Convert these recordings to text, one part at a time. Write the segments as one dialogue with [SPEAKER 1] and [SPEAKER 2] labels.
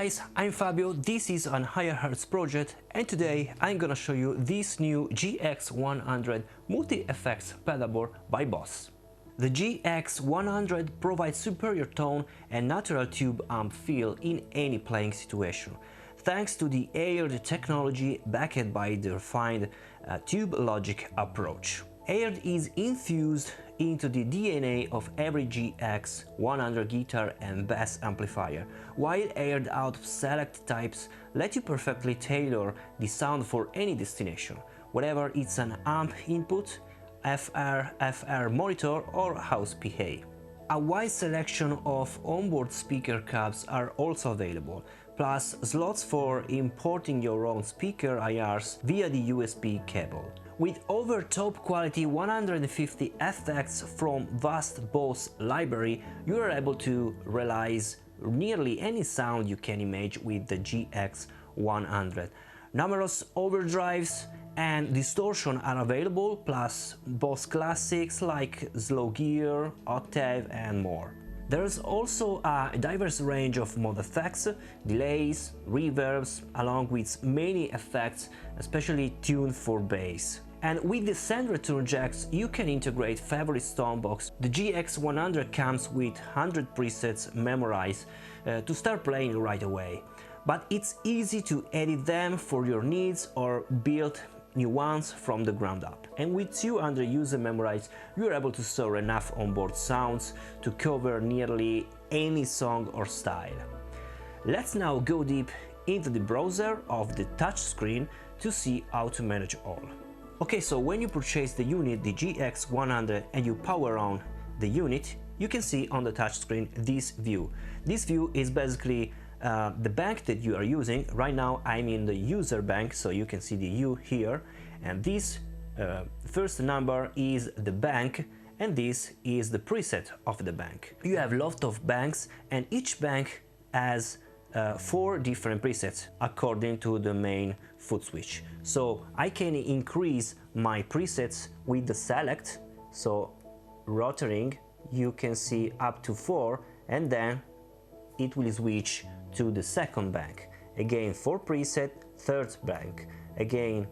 [SPEAKER 1] guys, I'm Fabio, this is an higher hertz project, and today I'm gonna show you this new GX-100 multi-effects pedalboard by Boss. The GX-100 provides superior tone and natural tube amp feel in any playing situation, thanks to the aired technology backed by the refined tube logic approach. Aired is infused into the DNA of every GX-100 guitar and bass amplifier, while aired out select types let you perfectly tailor the sound for any destination, whether it's an amp input, FR monitor or house PA. A wide selection of onboard speaker cabs are also available, plus slots for importing your own speaker IRs via the USB cable. With over top quality 150 effects from vast Boss library, you are able to realize nearly any sound you can imagine with the GX-100. Numerous overdrives and distortion are available, plus Boss classics like slow gear, octave and more. There's also a diverse range of mod effects, delays, reverbs, along with many effects especially tuned for bass. And with the send return jacks you can integrate favorite Stonebox. The GX-100 comes with 100 presets memorized to start playing right away, but it's easy to edit them for your needs or build new ones from the ground up. And with 200 user memorized, you are able to store enough onboard sounds to cover nearly any song or style. Let's now go deep into the browser of the touchscreen to see how to manage all. Okay, so when you purchase the unit, the GX-100, and you power on the unit, you can see on the touchscreen this view. This view is basically the bank that you are using. Right now I'm in the user bank, so you can see the U here, and this first number is the bank and this is the preset of the bank. You have lot of banks and each bank has 4 different presets according to the main footswitch. So I can increase my presets with the select, so rotating you can see up to 4, and then it will switch to the second bank. Again 4 preset, third bank, again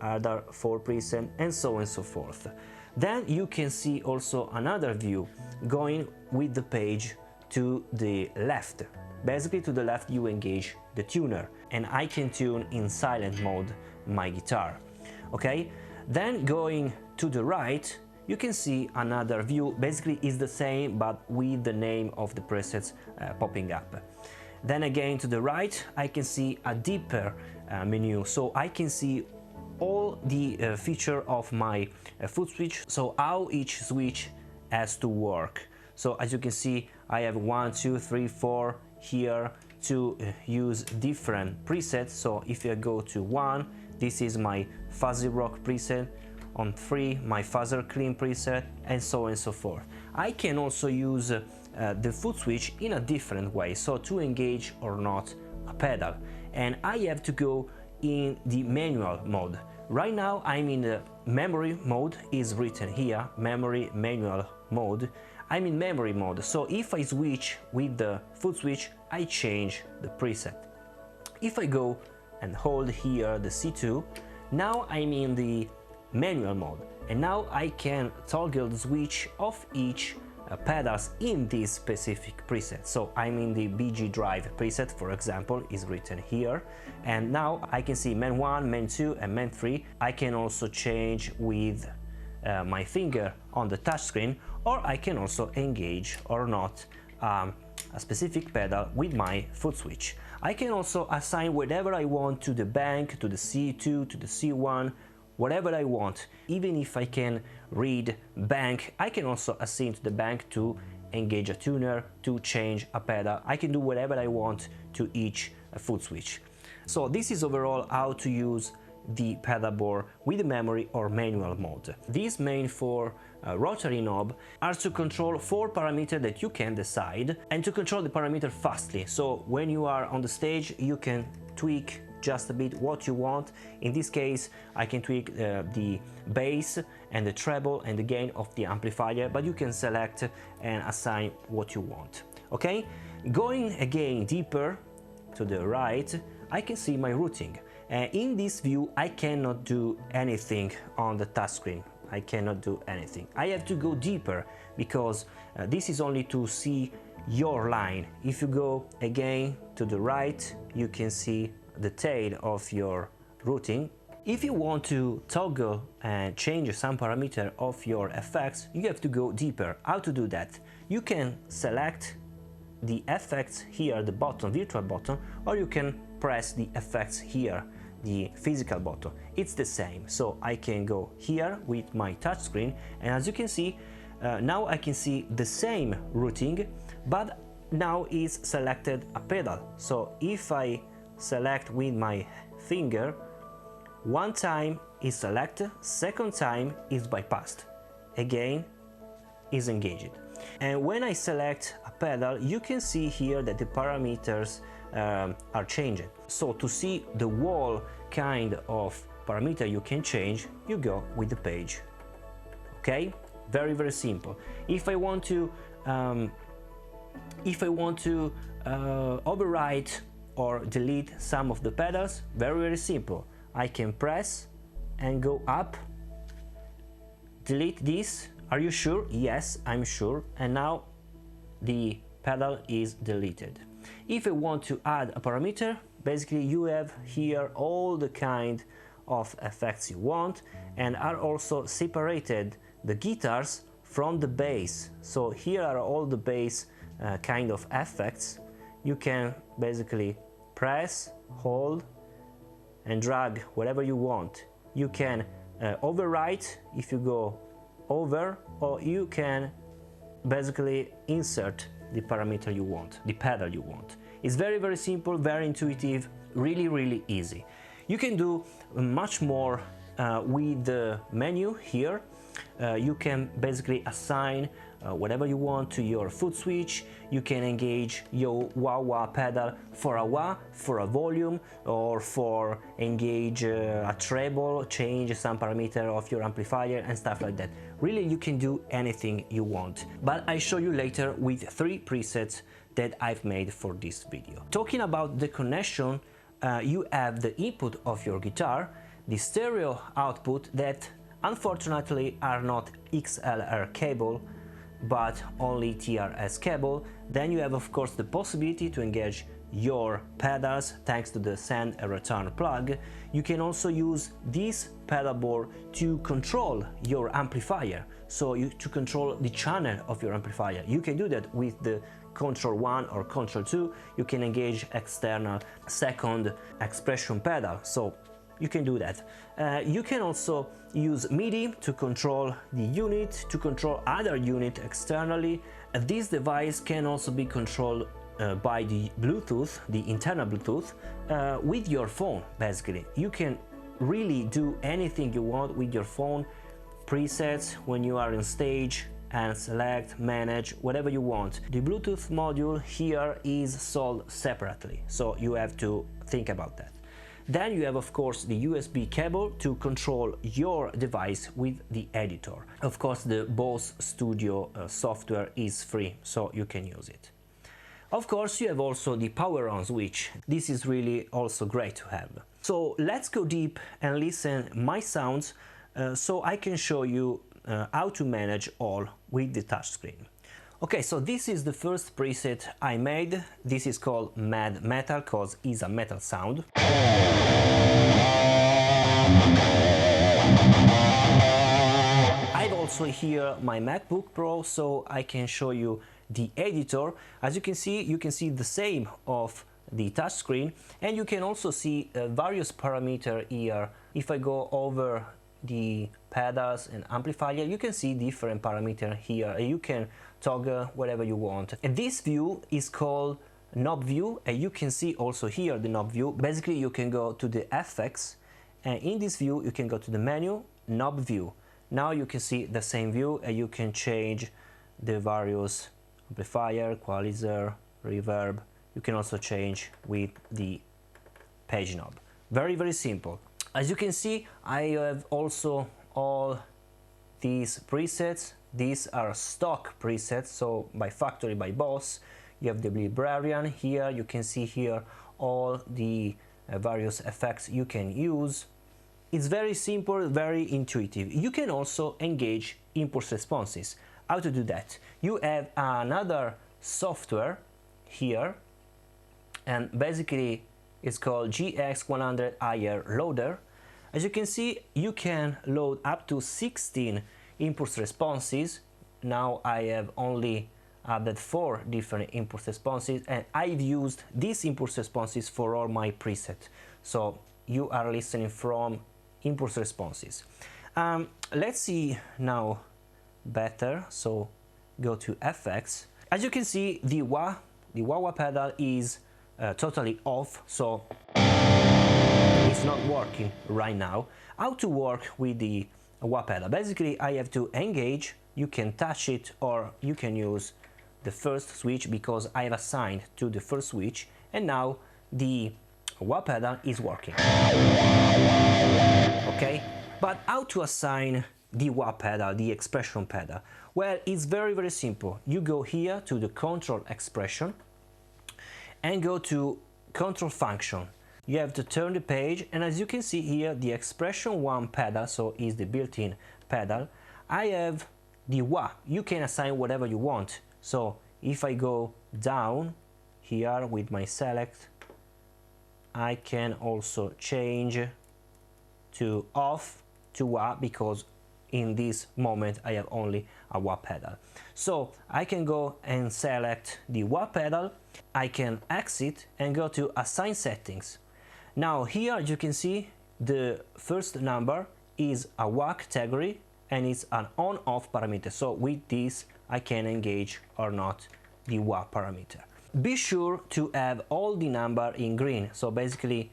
[SPEAKER 1] other 4 preset, and so on and so forth. Then you can see also another view going with the page to the left. Basically to the left you engage the tuner, and I can tune in silent mode my guitar. Okay, then going to the right you can see another view. Basically is the same but with the name of the presets popping up. Then again to the right I can see a deeper menu, so I can see all the feature of my foot switch, so how each switch has to work. So as you can see I have 1, 2, 3, 4 here to use different presets. So if I go to 1, this is my fuzzy rock preset, on 3 my fuzzer clean preset, and so on and so forth. I can also use the foot switch in a different way, so to engage or not a pedal, and I have to go in the manual mode. Right now I'm in the memory mode, is written here, memory manual mode. I'm in memory mode, so if I switch with the foot switch I change the preset. If I go and hold here the C2, now I'm in the manual mode, and now I can toggle the switch of each pedals in this specific preset. So I'm in the BG drive preset, for example, is written here, and now I can see main 1, main 2 and main 3. I can also change with my finger on the touchscreen, or I can also engage or not a specific pedal with my foot switch. I can also assign whatever I want to the bank, to the C2, to the C1, whatever I want. Even if I can read bank, I can also assign to the bank to engage a tuner, to change a pedal. I can do whatever I want to each foot switch. So this is overall how to use the pedalboard with the memory or manual mode. These main 4 rotary knob are to control 4 parameters that you can decide, and to control the parameter fastly. So when you are on the stage you can tweak just a bit what you want. In this case I can tweak the bass and the treble and the gain of the amplifier, but you can select and assign what you want. Okay, going again deeper to the right, I can see my routing. In this view, I cannot do anything on the touchscreen. I cannot do anything. I have to go deeper because this is only to see your line. If you go again to the right, you can see the tail of your routing. If you want to toggle and change some parameter of your effects, you have to go deeper. How to do that? You can select the effects here, the button, virtual button, or you can press the effects here, the physical button. It's the same. So I can go here with my touchscreen, and as you can see, now I can see the same routing, but now is selected a pedal. So if I select with my finger, one time is selected, second time is bypassed, again is engaged. And when I select a pedal, you can see here that the parameters are changed. So to see the whole kind of parameter you can change, you go with the page. Okay, very, very simple. If I want to overwrite or delete some of the pedals, very, very simple. I can press and go up, delete this. Are you sure? Yes, I'm sure. And now the pedal is deleted. If I want to add a parameter, basically you have here all the kind of effects you want, and are also separated the guitars from the bass. So here are all the bass kind of effects. You can basically press, hold, and drag whatever you want. You can overwrite if you go over, or you can basically insert the parameter you want, the pedal you want. It's very, very simple, very intuitive, really, really easy. You can do much more with the menu here. You can basically assign whatever you want to your foot switch. You can engage your wah-wah pedal for a wah, for a volume, or for engage a treble, change some parameter of your amplifier and stuff like that. Really, you can do anything you want, but I show you later with 3 presets that I've made for this video. Talking about the connection, you have the input of your guitar, the stereo output that unfortunately are not XLR cable, but only TRS cable. Then you have of course the possibility to engage your pedals thanks to the send and return plug. You can also use this pedal board to control your amplifier, so to control the channel of your amplifier. You can do that with the Control 1 or Control 2. You can engage external second expression pedal, so you can do that. You can also use MIDI to control the unit, to control other unit externally. This device can also be controlled by the Bluetooth, the internal Bluetooth, with your phone. Basically, you can really do anything you want with your phone. Presets when you are on stage, and select, manage, whatever you want. The Bluetooth module here is sold separately, so you have to think about that. Then you have of course the USB cable to control your device with the editor. Of course the Bose Studio software is free, so you can use it. Of course you have also the power on switch. This is really also great to have. So let's go deep and listen my sounds so I can show you how to manage all with the touchscreen. Okay, so this is the first preset I made. This is called Mad Metal because it's a metal sound. I've also here my MacBook Pro, so I can show you the editor. As you can see the same of the touchscreen, and you can also see various parameters here. If I go over the pedals and amplifier, you can see different parameters here. You can toggle whatever you want. And this view is called knob view, and you can see also here the knob view. Basically you can go to the effects, and in this view you can go to the menu, knob view. Now you can see the same view, and you can change the various amplifier, equalizer, reverb. You can also change with the page knob. Very, very simple. As you can see, I have also all these presets. These are stock presets, so by factory, by Bose. You have the librarian here. You can see here all the various effects you can use. It's very simple, very intuitive. You can also engage impulse responses. How to do that? You have another software here, and basically it's called GX-100 IR loader. As you can see, you can load up to 16 impulse responses. Now I have only added 4 different impulse responses, and I've used these impulse responses for all my presets. So you are listening from impulse responses. Let's see now better. So go to FX. As you can see, the wah pedal is totally off, so it's not working right now. How to work with the wah pedal? Basically, I have to engage. You can touch it, or you can use the first switch, because I have assigned to the first switch, and now the wah pedal is working. Okay, but how to assign the wah pedal, the expression pedal? Well, it's very simple. You go here to the control expression and go to control function. You have to turn the page, and as you can see here, the expression 1 pedal, so is the built-in pedal. I have the wah. You can assign whatever you want. So if I go down here with my select, I can also change to off to wah, because in this moment I have only a wah pedal. So I can go and select the wah pedal. I can exit and go to assign settings. Now here you can see the first number is a wah category, and it's an on-off parameter. So with this I can engage or not the wah parameter. Be sure to have all the number in green. So basically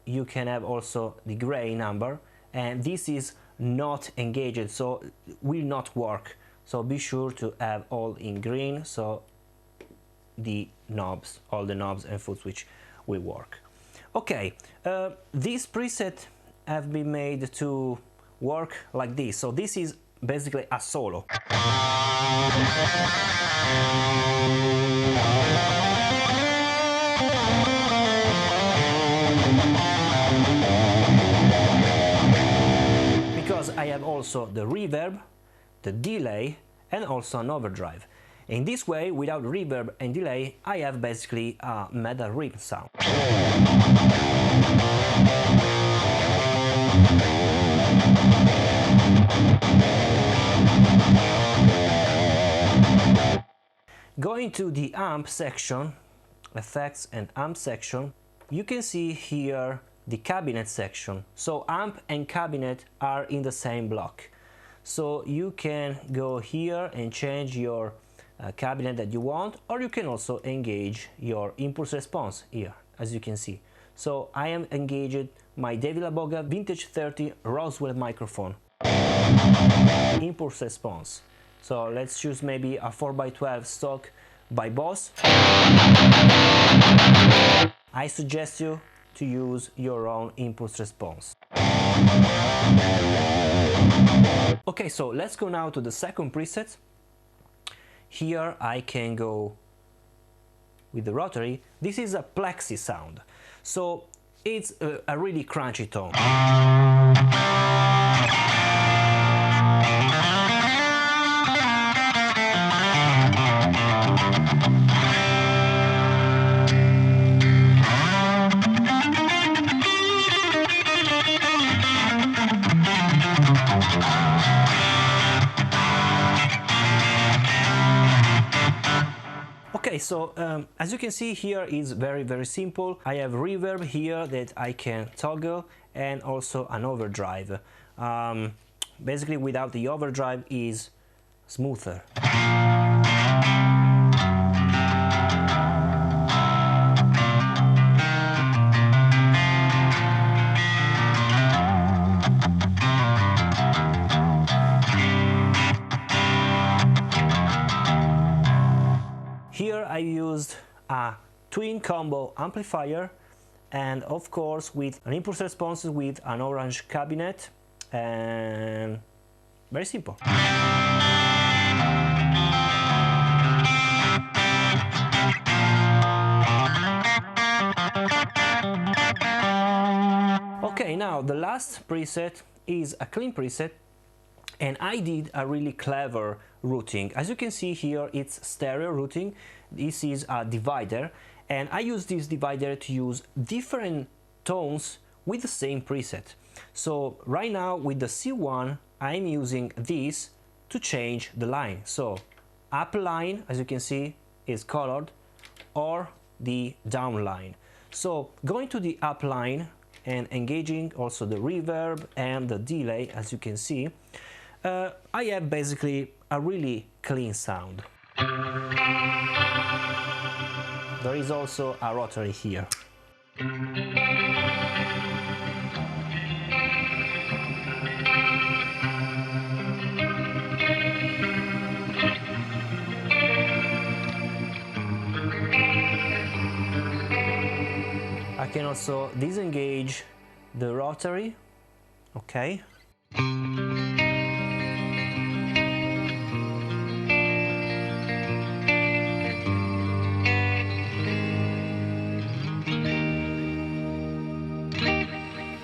[SPEAKER 1] you can have also the gray number, and this is not engaged, so will not work. So be sure to have all in green, so the knobs, all the knobs and foot switch will work. Okay, these presets have been made to work like this. So this is basically a solo. Because I have also the reverb, the delay, and also an overdrive. In this way, without reverb and delay, I have basically a metal rhythm sound. Going to the amp section, effects and amp section, you can see here the cabinet section. So amp and cabinet are in the same block. So you can go here and change your cabinet that you want, or you can also engage your impulse response here, as you can see. So I am engaged my David Laboga Vintage 30 Roswell microphone. Impulse response. So let's choose maybe a 4x12 stock by Boss. I suggest you to use your own impulse response. Okay, so let's go now to the second preset. Here I can go with the rotary. This is a plexi sound, so it's a really crunchy tone. Okay, so as you can see here is very simple. I have reverb here that I can toggle, and also an overdrive. Basically without the overdrive is smoother. Here I used a twin combo amplifier, and of course with an impulse response with an orange cabinet, and very simple. Okay, now the last preset is a clean preset, and I did a really clever routing. As you can see here, it's stereo routing. This is a divider, and I use this divider to use different tones with the same preset. So right now with the C1, I'm using this to change the line. So up line, as you can see, is colored, or the down line. So going to the up line and engaging also the reverb and the delay, as you can see, I have basically a really clean sound. There is also a rotary here. I can also disengage the rotary, okay?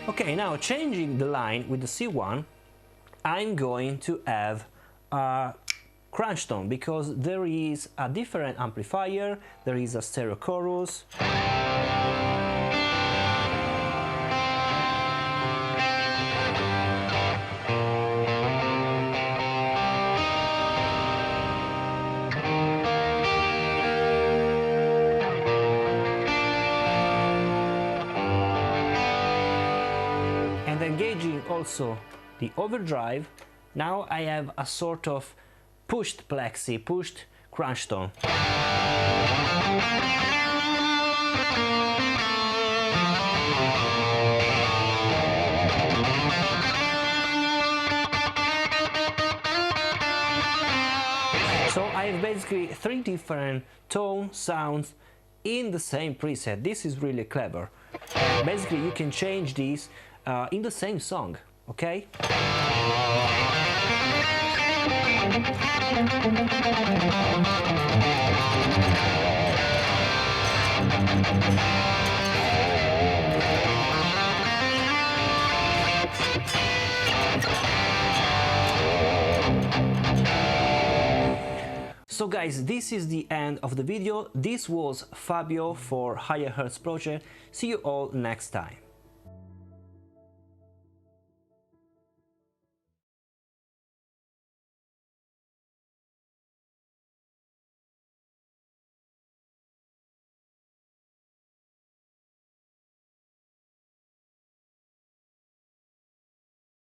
[SPEAKER 1] Okay, now changing the line with the C1, I'm going to have a crunch tone because there is a different amplifier, there is a stereo chorus. And engaging also the overdrive, now I have a sort of pushed plexi, pushed crunch tone. So I have basically three different tone sounds in the same preset. This is really clever. Basically you can change these in the same song, okay? So guys, this is the end of the video. This was Fabio for Higher Hertz Project. See you all next time.